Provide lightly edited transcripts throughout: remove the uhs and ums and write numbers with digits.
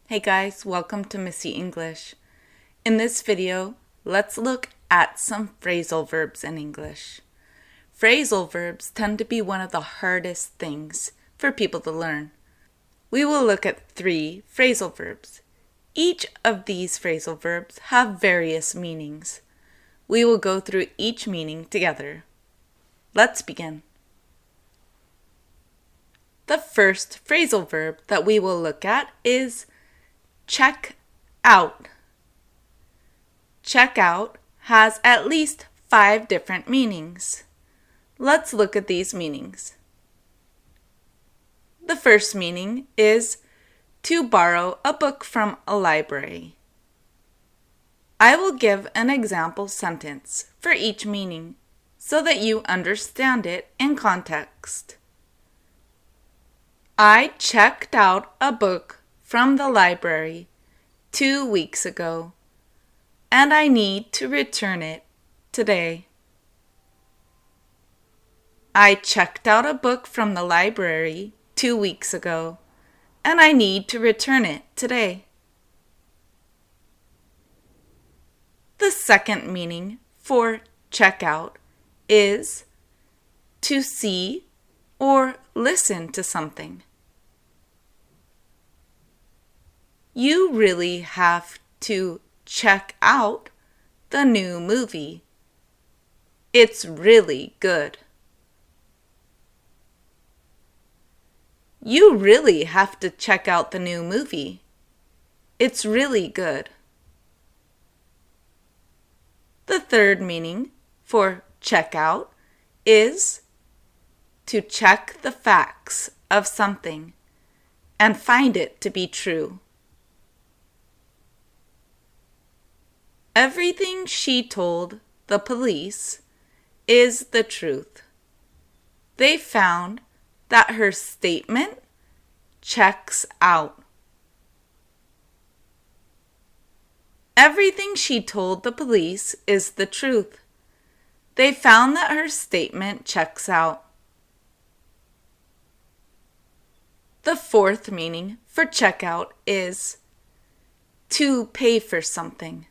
Hey guys, welcome to Missy English. In this video, let's look at some phrasal verbs in English. Phrasal verbs tend to be one of the hardest things for people to learn. We will look at 3 phrasal verbs. Each of these phrasal verbs have various meanings. We will go through each meaning together. Let's begin. The first phrasal verb that we will look at is check out. Check out has at least 5 different meanings. Let's look at these meanings. The first meaning is to borrow a book from a library. I will give an example sentence for each meaning so that you understand it in context. I checked out a book from the library 2 weeks ago, and I need to return it today. I checked out a book from the library 2 weeks ago, and I need to return it today. The second meaning for check out is to see or listen to something. You really have to check out the new movie. It's really good. You really have to check out the new movie. It's really good. The third meaning for check out is to check the facts of something and find it to be true. Everything she told the police is the truth. They found that her statement checks out. Everything she told the police is the truth. They found that her statement checks out. The fourth meaning for check out is to pay for something.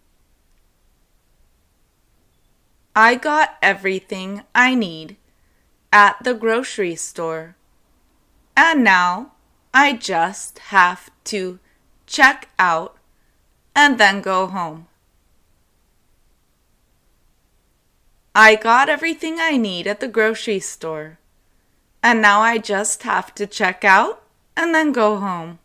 I got everything I need at the grocery store, and now I just have to check out and then go home. I got everything I need at the grocery store, and now I just have to check out and then go home.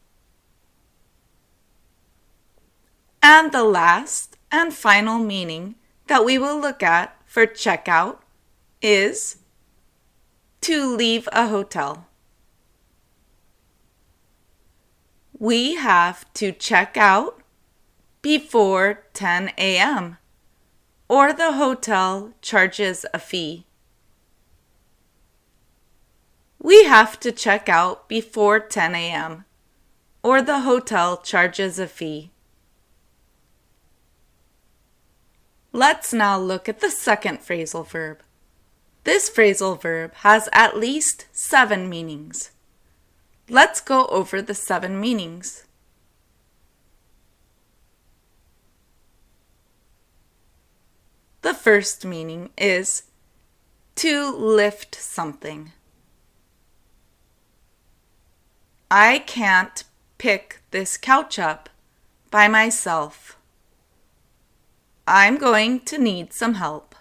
And the last and final meaning that we will look at for check out is to leave a hotel. We have to check out before 10 a.m. or the hotel charges a fee. We have to check out before 10 a.m. or the hotel charges a fee. Let's now look at the second phrasal verb. This phrasal verb has at least 7 meanings. Let's go over the 7 meanings. The first meaning is to lift something. I can't pick this couch up by myself. I'm going to need some help.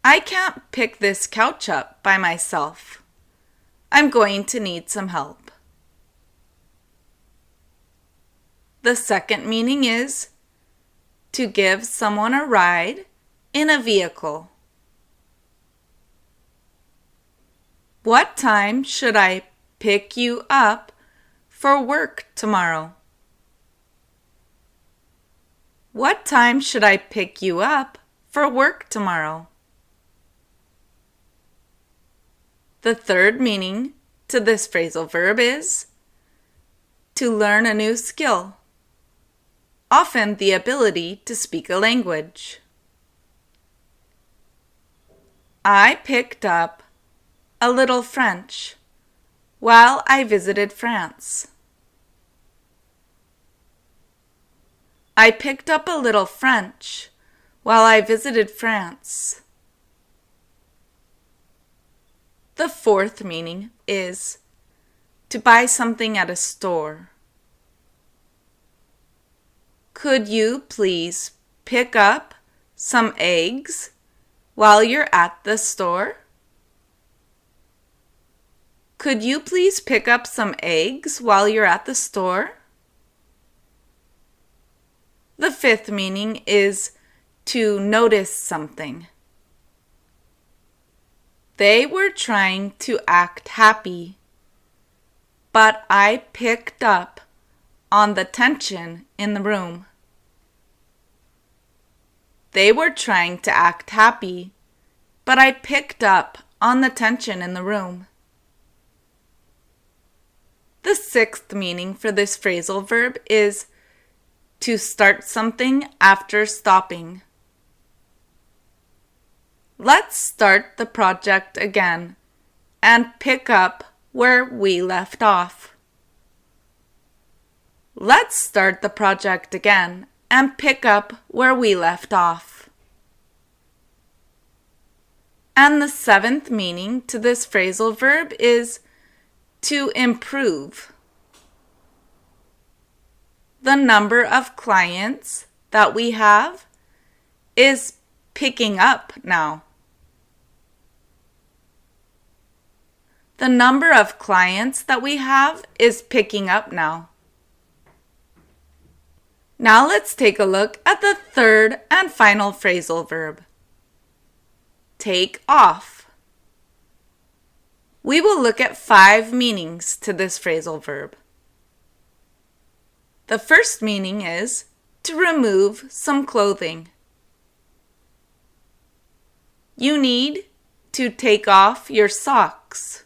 I can't pick this couch up by myself. I'm going to need some help. The second meaning is to give someone a ride in a vehicle. What time should I pick you up for work tomorrow? What time should I pick you up for work tomorrow? The third meaning to this phrasal verb is to learn a new skill, often the ability to speak a language. I picked up a little French while I visited France. I picked up a little French while I visited France. The fourth meaning is to buy something at a store. Could you please pick up some eggs while you're at the store? Could you please pick up some eggs while you're at the store? The fifth meaning is to notice something. They were trying to act happy, but I picked up on the tension in the room. They were trying to act happy, but I picked up on the tension in the room. The sixth meaning for this phrasal verb is to start something after stopping. Let's start the project again and pick up where we left off. Let's start the project again and pick up where we left off. And the seventh meaning to this phrasal verb is to improve. The number of clients that we have is picking up now. The number of clients that we have is picking up now. Now let's take a look at the third and final phrasal verb. Take off. We will look at 5 meanings to this phrasal verb. The first meaning is to remove some clothing. You need to take off your socks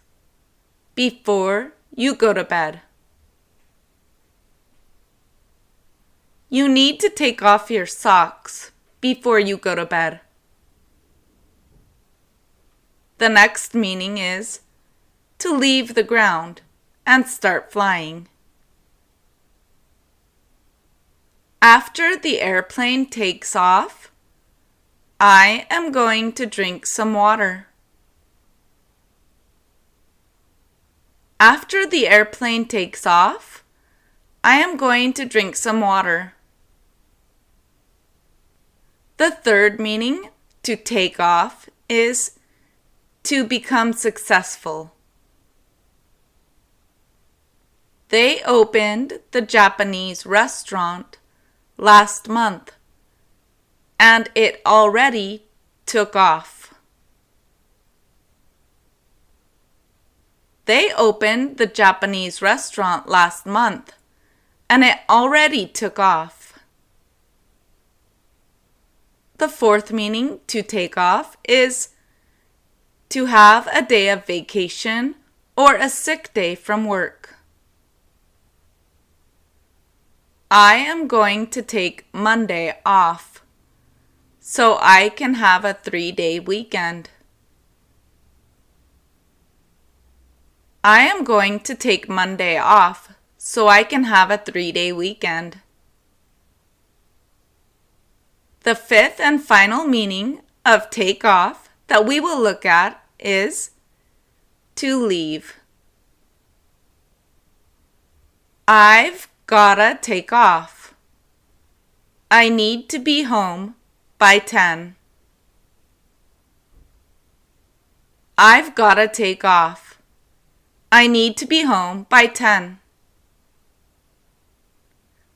before you go to bed. You need to take off your socks before you go to bed. The next meaning is to leave the ground and start flying. After the airplane takes off, I am going to drink some water. After the airplane takes off, I am going to drink some water. The third meaning, to take off, is to become successful. They opened the Japanese restaurant last month, and it already took off. They opened the Japanese restaurant last month, and it already took off. The fourth meaning, to take off, is to have a day of vacation or a sick day from work. I am going to take Monday off so I can have a 3-day weekend. I am going to take Monday off so I can have a 3-day weekend. The fifth and final meaning of take off that we will look at is to leave. I've gotta take off. I need to be home by 10. I've gotta take off. I need to be home by 10.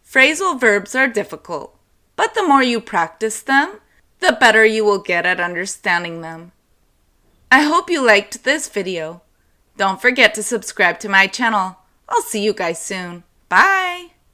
Phrasal verbs are difficult, but the more you practice them, the better you will get at understanding them. I hope you liked this video. Don't forget to subscribe to my channel. I'll see you guys soon. Bye!